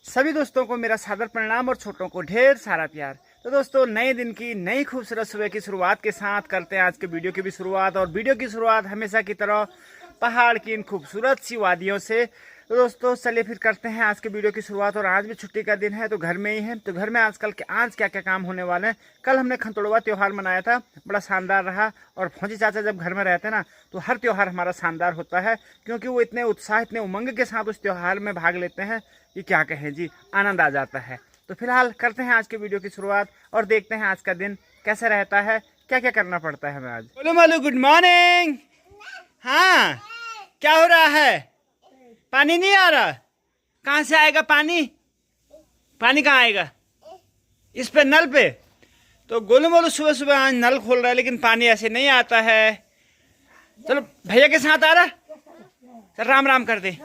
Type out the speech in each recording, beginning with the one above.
सभी दोस्तों को मेरा सादर प्रणाम और छोटों को ढेर सारा प्यार। तो दोस्तों, नए दिन की नई खूबसूरत सुबह की शुरुआत के साथ करते हैं आज के वीडियो की भी शुरुआत। और वीडियो की शुरुआत हमेशा की तरह पहाड़ की इन खूबसूरत सी वादियों से। तो दोस्तों, चलिए फिर करते हैं आज के वीडियो की शुरुआत। और आज भी छुट्टी का दिन है तो घर में ही है। तो घर में आज क्या क्या काम होने वाले हैं। कल हमने खंतोड़वा त्यौहार मनाया था, बड़ा शानदार रहा। और फौजी चाचा जब घर में रहते हैं ना तो हर त्यौहार हमारा शानदार होता है, क्योंकि वो इतने उत्साह इतने उमंग के साथ उस त्यौहार में भाग लेते हैं कि क्या कहें जी, आनंद आ जाता है। तो फिलहाल करते हैं आज के वीडियो की शुरुआत और देखते हैं आज का दिन कैसा रहता है, क्या क्या करना पड़ता है हमें आज। बोलो मालू, गुड मॉर्निंग। हाँ, क्या हो रहा है? पानी नहीं आ रहा? कहाँ से आएगा पानी? पानी कहाँ आएगा? इस पे, नल पे। तो गोलू मोलू सुबह सुबह आज नल खोल रहा है, लेकिन पानी ऐसे नहीं आता है। चलो भैया के साथ आ रहा। चल राम राम कर दे,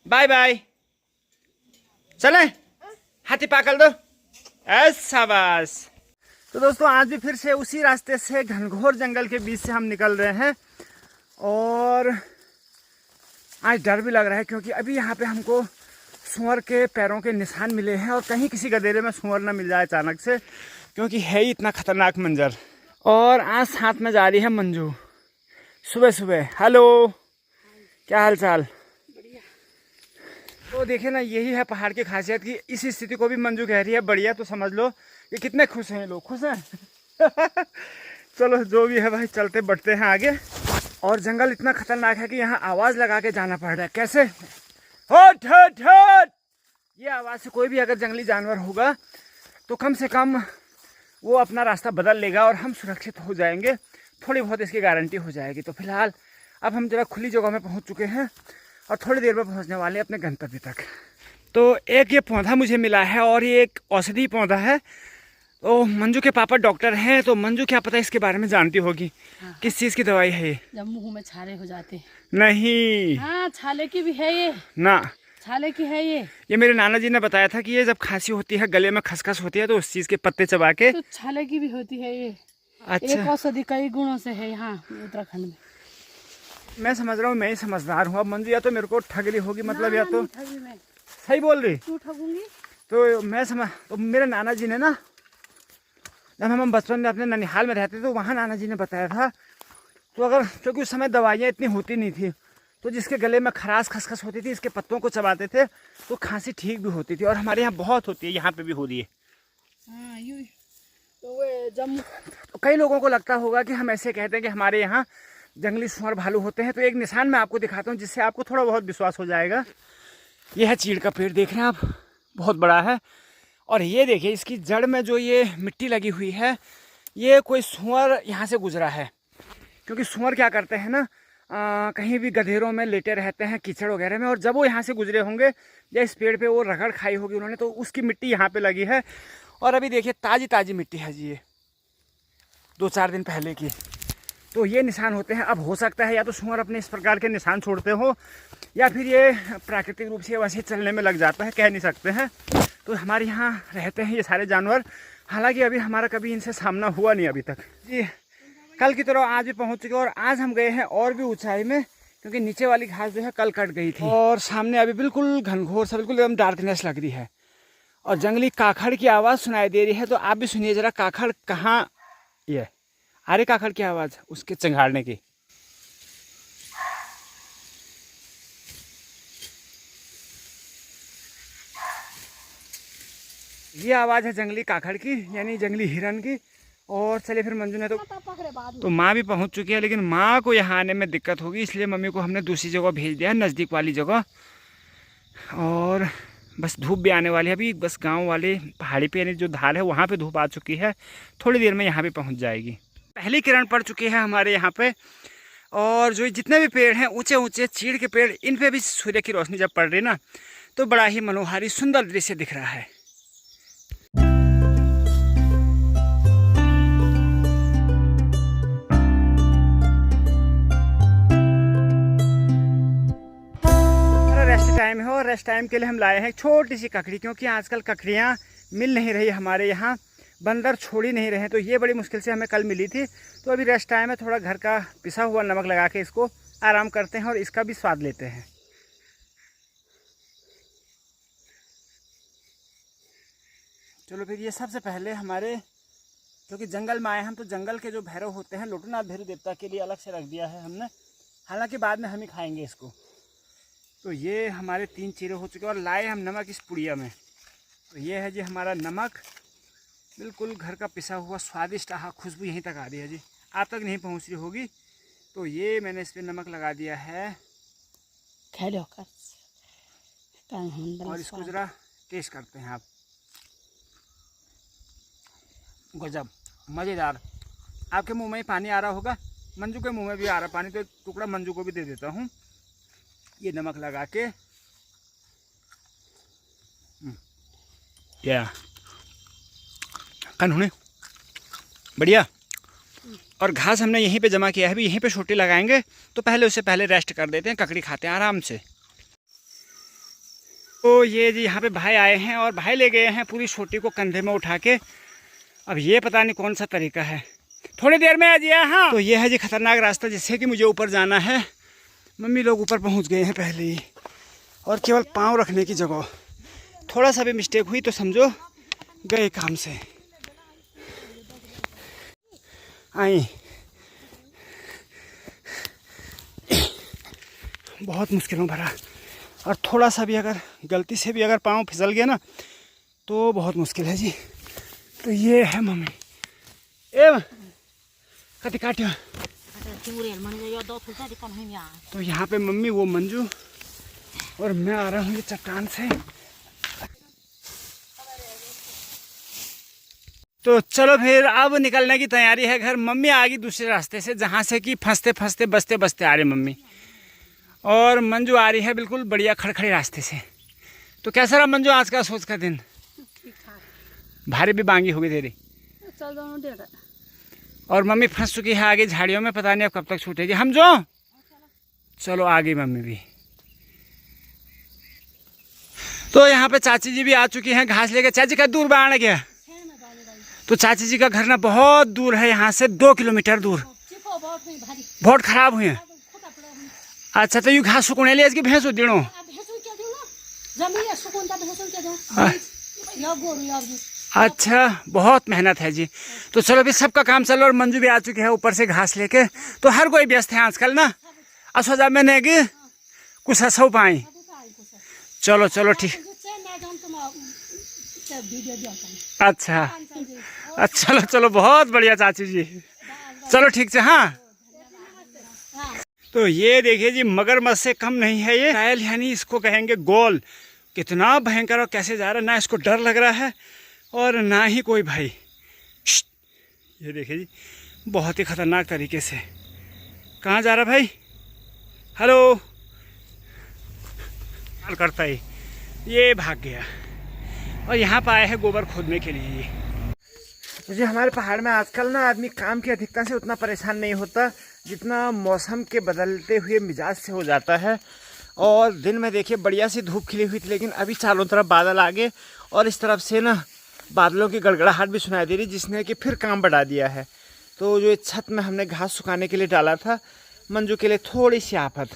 बाय बाय। चलें, हाथी पाकल दो। ऐसा बस। तो दोस्तों, आज भी फिर से उसी रास्ते से घनघोर जंगल के बीच से हम निकल रहे हैं। और आज डर भी लग रहा है, क्योंकि अभी यहाँ पे हमको सूअर के पैरों के निशान मिले हैं। और कहीं किसी गधेरे में सूअर ना मिल जाए अचानक से, क्योंकि है ही इतना खतरनाक मंजर। और आज साथ में जा रही है मंजू सुबह सुबह। हेलो, क्या हाल चाल? तो देखिए ना, यही है पहाड़ की खासियत की इस स्थिति को भी मंजू कह रही है बढ़िया। तो समझ लो कि कितने खुश हैं लोग। खुश हैं। चलो जो भी है भाई, चलते बढ़ते हैं आगे। और जंगल इतना खतरनाक है कि यहाँ आवाज़ लगा के जाना पड़ रहा है। कैसे? हट हट हट। ये आवाज़ से कोई भी अगर जंगली जानवर होगा तो कम से कम वो अपना रास्ता बदल लेगा और हम सुरक्षित हो जाएंगे। थोड़ी बहुत इसकी गारंटी हो जाएगी। तो फिलहाल अब हम जरा खुली जगह में पहुँच चुके हैं और थोड़ी देर में पहुंचने वाले हैं अपने गंतव्य तक। तो एक ये पौधा मुझे मिला है और ये एक औषधि पौधा है। तो मंजू के पापा डॉक्टर हैं, तो मंजू क्या पता इसके बारे में जानती होगी। हाँ। किस चीज़ की दवाई है ये? जब मुंह में छाले हो जाते। नहीं। हाँ, छाले की भी है ये ना, छाले की है ये मेरे नाना जी ने बताया था कि ये जब खांसी होती है, गले में खसखस होती है, तो उस चीज़ के पत्ते चबा के। तो छाले की भी होती है ये। अच्छा। एक औषधि कई गुणों से है यहाँ उत्तराखंड में। मैं समझ रहा हूँ, मैं ही समझदार हूँ। अब मंजू या तो मेरे को ठग ली होगी, मतलब या तो मैं सही बोल रही। तू ठगूंगी? तो मैं तो मेरे नाना जी ने ना, जब हम बचपन में अपने ननिहाल में रहते थे तो वहाँ नाना जी ने बताया था। तो अगर, क्योंकि उस समय दवाइयाँ इतनी होती नहीं थी, तो जिसके गले में खराश खसखस होती थी, इसके पत्तों को चबाते थे तो खांसी ठीक भी होती थी। और हमारे यहाँ बहुत होती है, यहाँ पे भी हो रही है। हाँ, तो जम्मू। तो कई लोगों को लगता होगा कि हम ऐसे कहते हैं कि हमारे यहाँ जंगली सूअर भालू होते हैं। तो एक निशान मैं आपको दिखाता हूँ जिससे आपको थोड़ा बहुत विश्वास हो जाएगा। यह है चीड़ का पेड़, देख रहे हैं आप, बहुत बड़ा है। और ये देखिए, इसकी जड़ में जो ये मिट्टी लगी हुई है, ये कोई सूअर यहाँ से गुजरा है। क्योंकि सूअर क्या करते हैं ना, कहीं भी गधेरों में लेटे रहते हैं कीचड़ वगैरह में, और जब वो यहाँ से गुजरे होंगे या इस पेड़ पे वो रगड़ खाई होगी उन्होंने, तो उसकी मिट्टी यहाँ पे लगी है। और अभी देखिए, ताज़ी ताज़ी मिट्टी है जी, ये 2-4 दिन पहले की। तो ये निशान होते हैं। अब हो सकता है या तो सूअर अपने इस प्रकार के निशान छोड़ते हो, या फिर ये प्राकृतिक रूप से वैसे चलने में लग जाता है, कह नहीं सकते हैं। तो हमारे यहाँ रहते हैं ये सारे जानवर। हालांकि अभी हमारा कभी इनसे सामना हुआ नहीं अभी तक जी। कल की तरह आज भी पहुँच चुके, और आज हम गए हैं और भी ऊंचाई में, क्योंकि नीचे वाली घास जो है कल कट गई थी। और सामने अभी बिल्कुल घनघोर सा, बिल्कुल एकदम डार्कनेस लग रही है, और जंगली काखड़ की आवाज़ सुनाई दे रही है। तो आप भी सुनिए जरा, काखड़ कहाँ ये आ रही, काखड़ की आवाज़ उसके चंगाड़ने की। ये आवाज़ है जंगली काखड़ की, यानी जंगली हिरन की। और चलिए फिर मंजू ने तो माँ भी पहुँच चुकी है, लेकिन माँ को यहाँ आने में दिक्कत होगी, इसलिए मम्मी को हमने दूसरी जगह भेज दिया है, नज़दीक वाली जगह। और बस धूप भी आने वाली है अभी, बस गांव वाले पहाड़ी पे यानी जो धार है वहाँ पे धूप आ चुकी है। थोड़ी देर में यहाँ पे पहुँच जाएगी। पहली किरण पड़ चुकी है हमारे यहाँ पे। और जो जितने भी पेड़ हैं, ऊंचे ऊंचे चीड़ के पेड़, इन पे भी सूर्य की रोशनी जब पड़ रही ना, तो बड़ा ही मनोहारी सुंदर दृश्य दिख रहा है। रेस्ट टाइम है, और रेस्ट टाइम के लिए हम लाए हैं छोटी सी ककड़ी, क्योंकि आजकल ककड़ियाँ मिल नहीं रही हमारे यहाँ, बंदर छोड़ ही नहीं रहे। तो ये बड़ी मुश्किल से हमें कल मिली थी। तो अभी रेस्ट टाइम है, थोड़ा घर का पिसा हुआ नमक लगा के इसको आराम करते हैं और इसका भी स्वाद लेते हैं। चलो फिर ये सबसे पहले हमारे, क्योंकि जंगल में आए हम तो जंगल के जो भैरव होते हैं, लोटूनाथ भैरव देवता के लिए अलग से रख दिया है हमने, हालांकि बाद में हम ही खाएंगे इसको। तो ये हमारे 3 चीरे हो चुके हैं और लाए हम नमक इस पुड़िया में। तो ये है जी हमारा नमक, बिल्कुल घर का पिसा हुआ स्वादिष्ट। आहा, खुशबू यहीं तक आ रही है जी, आप तक नहीं पहुंच रही होगी। तो ये मैंने इस पर नमक लगा दिया है और इसको ज़रा टेस्ट करते हैं आप। गजब, मज़ेदार। आपके मुंह में ही पानी आ रहा होगा, मंजू के मुंह में भी आ रहा पानी, तो टुकड़ा मंजू को भी दे देता हूँ ये नमक लगा के। या कानूनी बढ़िया। और घास हमने यहीं पे जमा किया है, अभी यहीं पे छोटी लगाएंगे, तो पहले उससे पहले रेस्ट कर देते हैं, ककड़ी खाते हैं आराम से। तो ये जी यहाँ पे भाई आए हैं और भाई ले गए हैं पूरी छोटी को कंधे में उठा के। अब ये पता नहीं कौन सा तरीका है, थोड़ी देर में आ जाइए। हाँ, तो ये है जी खतरनाक रास्ता जिससे कि मुझे ऊपर जाना है। मम्मी लोग ऊपर पहुँच गए हैं पहले ही, और केवल पाँव रखने की जगह। थोड़ा सा भी मिस्टेक हुई तो समझो गए काम से। आई बहुत मुश्किलों भरा, और थोड़ा सा भी अगर गलती से भी अगर पाँव फिसल गया ना तो बहुत मुश्किल है जी। तो ये है मम्मी ए कति काट्यो। तो यहाँ पे मम्मी, वो मंजू, और मैं आ रहा हूँ ये चट्टान से। तो चलो फिर अब निकलने की तैयारी है घर। मम्मी आ गई दूसरे रास्ते से, जहाँ से कि फंसते फंसते बसते बसते आ रही मम्मी, और मंजू आ रही है बिल्कुल बढ़िया खड़खड़े रास्ते से। तो कैसा रहा मंजू आज का सोच का दिन? भारी भी बांगी होगी तेरी, और मम्मी फंस चुकी है आगे झाड़ियों में, पता नहीं अब कब तक छूटेगी। हम जो चलो आ गई मम्मी भी। तो यहाँ पे चाची जी भी आ चुकी हैं घास लेके। चाची का दूर बाढ़ गया, तो चाची जी का घर ना बहुत दूर है यहाँ से, 2 किलोमीटर दूर। बहुत खराब हुए। अच्छा, तो यू घास सुकुने ले इसकी भैंस दिनों। अच्छा, बहुत मेहनत है जी। तो चलो अभी सबका काम चलो, और मंजू भी आ चुकी है ऊपर से घास लेके। तो हर कोई व्यस्त है आजकल ना। असोजा में नेगी कुछ हंसो पाई। चलो चलो ठीक। अच्छा चलो चलो, बहुत बढ़िया चाची जी, चलो ठीक से। हाँ, तो ये देखिए जी मगरमच्छ से कम नहीं है ये टायल, यानी इसको कहेंगे गोल। कितना भयंकर और कैसे जा रहा है, ना इसको डर लग रहा है और ना ही कोई भाई। ये देखिए जी बहुत ही खतरनाक तरीके से। कहाँ जा रहा भाई? हेलो करता ही ये भाग गया, और यहाँ पर आए हैं गोबर खोदने के लिए। जी हमारे पहाड़ में आजकल ना आदमी काम की अधिकता से उतना परेशान नहीं होता जितना मौसम के बदलते हुए मिजाज से हो जाता है। और दिन में देखिए बढ़िया सी धूप खिली हुई थी, लेकिन अभी चारों तरफ बादल आ गए, और इस तरफ से ना बादलों की गड़गड़ाहट भी सुनाई दे रही, जिसने कि फिर काम बढ़ा दिया है। तो जो छत में हमने घास सुखाने के लिए डाला था मंजू के लिए, थोड़ी सी आफत,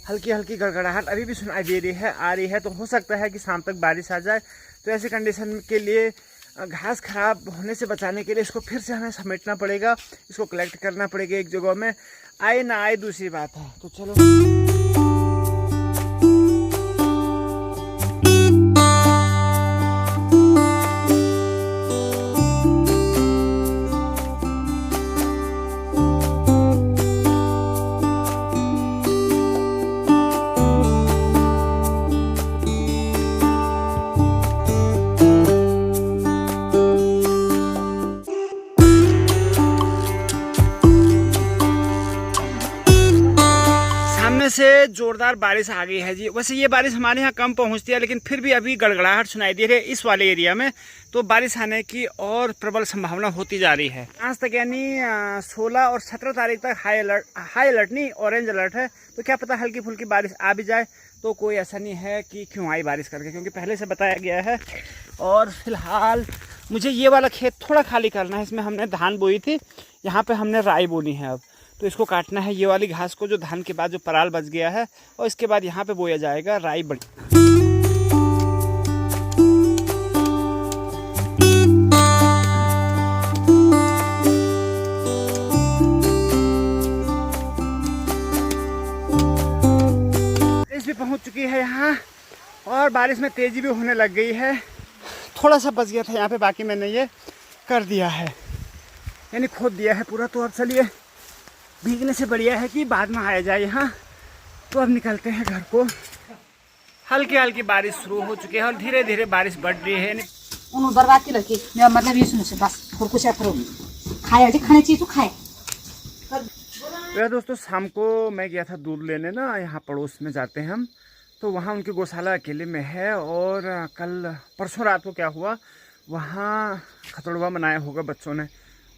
हल्की हल्की गड़गड़ाहट अभी भी सुनाई दे रही है, आ रही है। तो हो सकता है कि शाम तक बारिश आ जाए। तो ऐसी कंडीशन के लिए घास खराब होने से बचाने के लिए इसको फिर से हमें समेटना पड़ेगा, इसको कलेक्ट करना पड़ेगा एक जगह में। आए ना आए दूसरी बात है। तो चलो से जोरदार बारिश आ गई है जी। वैसे ये बारिश हमारे यहाँ कम पहुँचती है, लेकिन फिर भी अभी गड़गड़ाहट सुनाई दे रही है इस वाले एरिया में। तो बारिश आने की और प्रबल संभावना होती जा रही है। आज तक यानी 16 और 17 तारीख तक हाई अलर्ट नहीं, ऑरेंज अलर्ट है। तो क्या पता हल्की फुल्की बारिश आ भी जाए, तो कोई ऐसा नहीं है कि क्यों आई बारिश करके, क्योंकि पहले से बताया गया है। और फिलहाल मुझे ये वाला खेत थोड़ा खाली करना है, इसमें हमने धान बोई थी, यहाँ पर हमने राई बोनी है। अब तो इसको काटना है, ये वाली घास को जो धान के बाद जो पराल बच गया है, और इसके बाद यहाँ पे बोया जाएगा राई। बड़ी और बारिश में तेज़ी भी होने लग गई है। थोड़ा सा बच गया था यहाँ पे, बाकी मैंने ये कर दिया है, यानी खोद दिया है पूरा। तो अब चलिए, भीगने से बढ़िया है कि बाद में आया जाए यहाँ। तो अब निकलते हैं घर को। हल्की हल्की बारिश शुरू हो चुकी है और धीरे धीरे बारिश बढ़ रही है। उन्होंने बर्बाद की लड़की, मेरा मतलब ये सुनो से बस, और कुछ करो, खाए खाने चाहिए तो खाए। तो यार दोस्तों, शाम को मैं गया था दूध लेने ना, यहाँ पड़ोस में जाते हैं हम, तो वहाँ उनकी गौशाला अकेले में है। और कल परसों रात को क्या हुआ, वहाँ खतड़वा मनाया होगा बच्चों ने।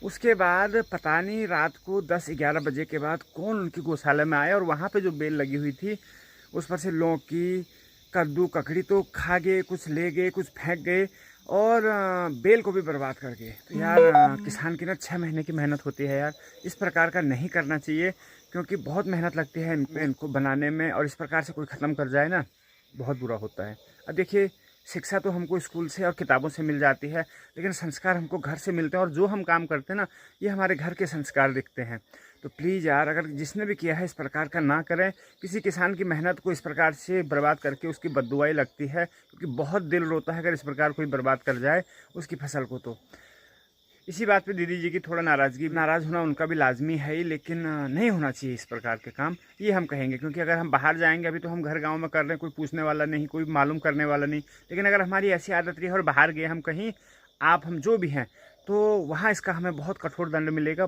उसके बाद पता नहीं रात को 10-11 बजे के बाद कौन उनकी गौशाला में आया और वहाँ पे जो बेल लगी हुई थी उस पर से लौकी, कद्दू, ककड़ी तो खा गए, कुछ ले गए, कुछ फेंक गए और बेल को भी बर्बाद कर गए। तो यार किसान की ना 6 महीने की मेहनत होती है यार, इस प्रकार का नहीं करना चाहिए, क्योंकि बहुत मेहनत लगती है इनको बनाने में। और इस प्रकार से कोई ख़त्म कर जाए ना, बहुत बुरा होता है। अब देखिए, शिक्षा तो हमको स्कूल से और किताबों से मिल जाती है, लेकिन संस्कार हमको घर से मिलते हैं। और जो हम काम करते हैं ना, ये हमारे घर के संस्कार दिखते हैं। तो प्लीज़ यार, अगर जिसने भी किया है इस प्रकार का ना करें। किसी किसान की मेहनत को इस प्रकार से बर्बाद करके उसकी बददुआई लगती है, क्योंकि बहुत दिल रोता है अगर इस प्रकार कोई बर्बाद कर जाए उसकी फसल को। तो इसी बात पे दीदी जी की थोड़ा नाराज़ होना उनका भी लाजमी है ही, लेकिन नहीं होना चाहिए इस प्रकार के काम, ये हम कहेंगे। क्योंकि अगर हम बाहर जाएंगे, अभी तो हम घर गांव में कर रहे हैं, कोई पूछने वाला नहीं, कोई मालूम करने वाला नहीं। लेकिन अगर हमारी ऐसी आदत रही और बाहर गए हम कहीं, हम जो भी हैं, तो वहाँ इसका हमें बहुत कठोर दंड मिलेगा।